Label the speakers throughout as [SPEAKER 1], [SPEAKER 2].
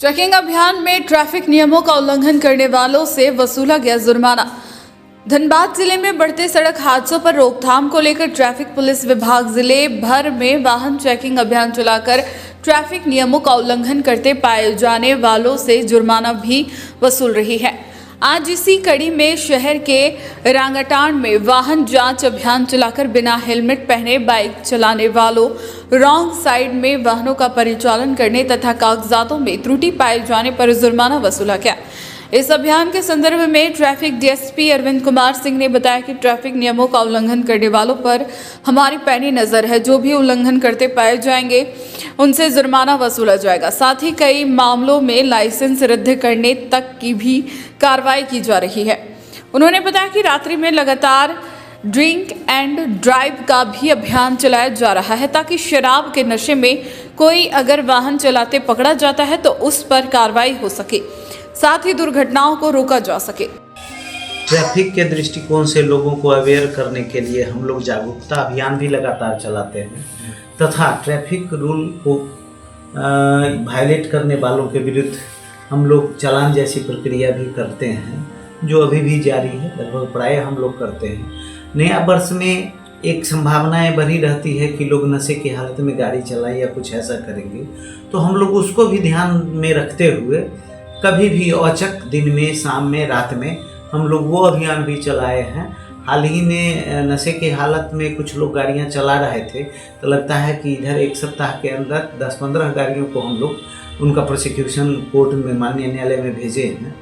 [SPEAKER 1] Checking अभियान में traffic नियमों का उल्लंघन करने वालों से वसूला गया जुर्माना। धनबाद जिले में बढ़ते सड़क हादसों पर रोकथाम को लेकर ट्रैफिक पुलिस विभाग जिले भर में वाहन चेकिंग अभियान चलाकर ट्रैफिक नियमों का उल्लंघन करते पाए जाने वालों से जुर्माना भी वसूल रही है। आज इसी कड़ी में शहर के रांगाटांड में वाहन जांच अभियान चलाकर बिना हेलमेट पहने बाइक चलाने वालों, रॉन्ग साइड में वाहनों का परिचालन करने तथा कागजातों में त्रुटि पाए जाने पर जुर्माना वसूला गया। इस अभियान के संदर्भ में ट्रैफिक डीएसपी अरविंद कुमार सिंह ने बताया कि ट्रैफिक नियमों का उल्लंघन करने वालों पर हमारी पैनी नजर है। जो भी उल्लंघन करते पाए जाएंगे उनसे जुर्माना वसूला जाएगा। साथ ही कई मामलों में लाइसेंस रद्द करने तक की भी कार्रवाई की जा रही है। उन्होंने बताया कि रात्रि में लगातार ड्रिंक एंड ड्राइव का भी अभियान चलाया जा रहा है ताकि शराब के नशे में कोई अगर वाहन चलाते पकड़ा जाता है तो उस पर कार्रवाई हो सके, साथ ही दुर्घटनाओं को रोका जा सके।
[SPEAKER 2] ट्रैफिक के दृष्टिकोण से लोगों को अवेयर करने के लिए हम लोग जागरूकता अभियान भी लगातार चलाते हैं तथा ट्रैफिक रूल को वायलेट करने वालों के विरुद्ध हम लोग चालान जैसी प्रक्रिया भी करते हैं, जो अभी भी जारी है। लगभग प्रायः हम लोग करते हैं। नया वर्ष में एक संभावनाएं बनी रहती है कि लोग नशे की हालत में गाड़ी चलाएं या कुछ ऐसा करेंगे, तो हम लोग उसको भी ध्यान में रखते हुए कभी भी औचक दिन में, शाम में, रात में हम लोग वो अभियान भी चलाए हैं। हाल ही में नशे की हालत में कुछ लोग गाड़ियां चला रहे थे, तो लगता है कि इधर एक सप्ताह के अंदर 10-15 गाड़ियों को हम लोग उनका प्रोसिक्यूशन कोर्ट में, माननीय न्यायालय में भेजे हैं।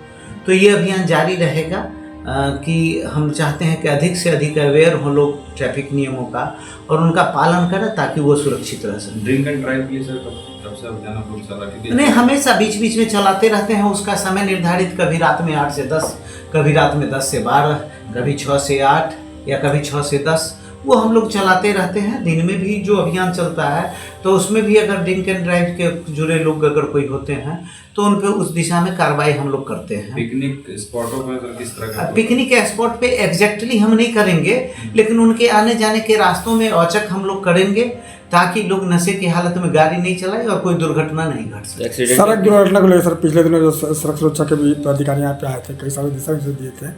[SPEAKER 2] तो ये अभियान जारी रहेगा कि हम चाहते हैं कि अधिक से अधिक अवेयर हो लोग ट्रैफिक नियमों का और उनका पालन करें ताकि वो सुरक्षित रह सकें।
[SPEAKER 3] ड्रिंक एंड ड्राइव के लिए सर कब से अभियान आप लोग चला रहे हैं?
[SPEAKER 2] नहीं, हमेशा बीच बीच में चलाते रहते हैं। उसका समय निर्धारित, कभी रात में 8 से 10, कभी रात में 10 से 12, कभी 6 से 8 या कभी 6 से 10, वो हम लोग चलाते रहते हैं। दिन में भी जो अभियान चलता है तो उसमें भी अगर ड्रिंक एंड ड्राइव के जुड़े लोग अगर कोई होते हैं तो उन पे उस दिशा में कार्रवाई हम लोग करते हैं।
[SPEAKER 3] पिकनिक स्पॉटों पर किस तरह का?
[SPEAKER 2] पिकनिक स्पॉट पे एग्जैक्टली हम नहीं करेंगे, लेकिन उनके आने जाने के रास्तों में औचक हम लोग करेंगे ताकि लोग नशे की हालत में गाड़ी नहीं चलाएं और कोई दुर्घटना नहीं घट सके।
[SPEAKER 4] सड़क दुर्घटना को लेकर सर पिछले दिनों जो सड़क सुरक्षा के भी अधिकारी यहाँ पे आए थे, कई सारे दिशा निर्देश दिए थे,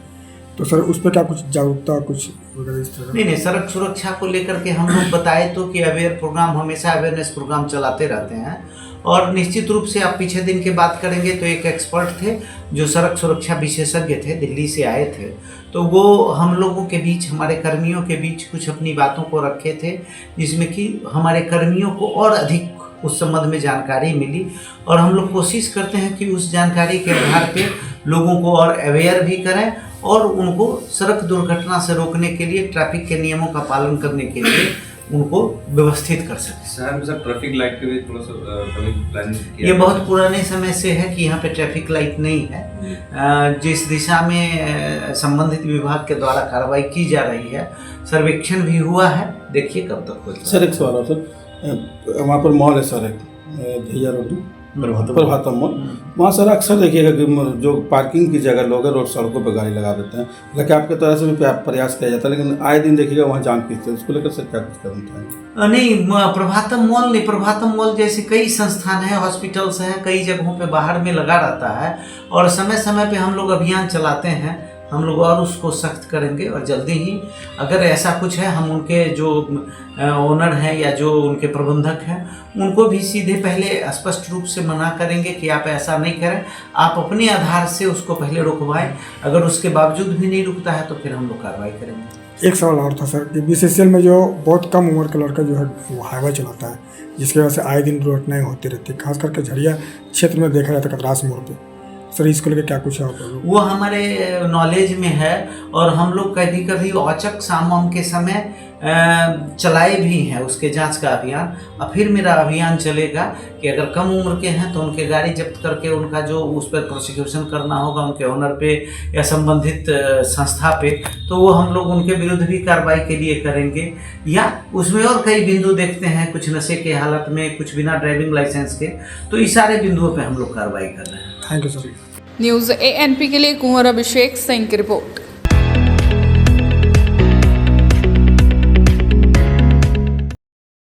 [SPEAKER 4] तो सर उस पर क्या कुछ जागरूकता कुछ वगैरह इस तरह?
[SPEAKER 2] नहीं, सड़क सुरक्षा को लेकर के हम लोग बताए तो कि अवेयर प्रोग्राम, हमेशा अवेयरनेस प्रोग्राम चलाते रहते हैं। और निश्चित रूप से आप पीछे दिन की बात करेंगे तो एक एक्सपर्ट थे जो सड़क सुरक्षा विशेषज्ञ थे, दिल्ली से आए थे, तो वो हम लोगों के बीच, हमारे कर्मियों के बीच कुछ अपनी बातों को रखे थे, जिसमें कि हमारे कर्मियों को और अधिक उस संबंध में जानकारी मिली। और हम लोग कोशिश करते हैं कि उस जानकारी के आधार पे लोगों को और अवेयर भी करें और उनको सड़क दुर्घटना से रोकने के लिए, ट्रैफिक के नियमों का पालन करने के लिए उनको व्यवस्थित कर सकें।
[SPEAKER 3] सर ट्रैफिक लाइट के लिए थोड़ा सा प्लानिंग किया?
[SPEAKER 2] ये बहुत पुराने समय से है कि यहाँ पे ट्रैफिक लाइट नहीं है। जिस दिशा में संबंधित विभाग के द्वारा कार्रवाई की जा रही है, सर्वेक्षण भी हुआ है, देखिए कब तक होता है।
[SPEAKER 4] सर एक सवाल है सर, वहाँ पर मॉल है सर, एक भैया रोड प्रभातम मॉल, वहाँ सर अक्सर देखिएगा कि जो पार्किंग की जगह लोग रोड सड़कों पर गाड़ी लगा देते हैं, लेकिन आपके तरह से भी प्रयास किया जाता है, लेकिन आए दिन देखिएगा वहाँ जाम खींचते हैं, उसको लेकर सर क्या कुछ कदम उठाएंगे?
[SPEAKER 2] नहीं, प्रभातम मॉल नहीं, प्रभातम मॉल जैसे कई संस्थान हैं, हॉस्पिटल्स हैं, कई जगहों पे बाहर में लगा रहता है और समय समय पे हम लोग अभियान चलाते हैं। हम लोग और उसको सख्त करेंगे और जल्दी ही अगर ऐसा कुछ है, हम उनके जो ओनर हैं या जो उनके प्रबंधक हैं उनको भी सीधे पहले स्पष्ट रूप से मना करेंगे कि आप ऐसा नहीं करें, आप अपने आधार से उसको पहले रुकवाएं। अगर उसके बावजूद भी नहीं रुकता है तो फिर हम लोग कार्रवाई करेंगे।
[SPEAKER 4] एक सवाल और था सर कि बीसीसीएल में जो बहुत कम उम्र का लड़का जो है वो हाईवे चलाता है, जिसकी वजह से आए दिन दुर्घटनाएं होती रहती है, खास करके झरिया क्षेत्र में देखा जाता है, कतरास मोड़ पर। सर इसको लेकर क्या कुछ है?
[SPEAKER 2] वो हमारे नॉलेज में है और हम लोग कभी कभी औचक शाम के समय चलाए भी हैं उसके जांच का अभियान। और फिर मेरा अभियान चलेगा कि अगर कम उम्र के हैं तो उनके गाड़ी जब्त करके उनका जो उस पर प्रोसिक्यूशन करना होगा उनके ओनर पे या संबंधित संस्था पे, तो वो हम लोग उनके विरुद्ध भी कार्रवाई के लिए करेंगे। या उसमें और कई बिंदु देखते हैं, कुछ नशे के हालत में, कुछ बिना ड्राइविंग लाइसेंस के, तो इस सारे बिंदुओं पर हम लोग कार्रवाई कर रहे हैं।
[SPEAKER 4] Thank you sir.
[SPEAKER 1] News ANP के लिए कुंवर अभिषेक सिंह की रिपोर्ट।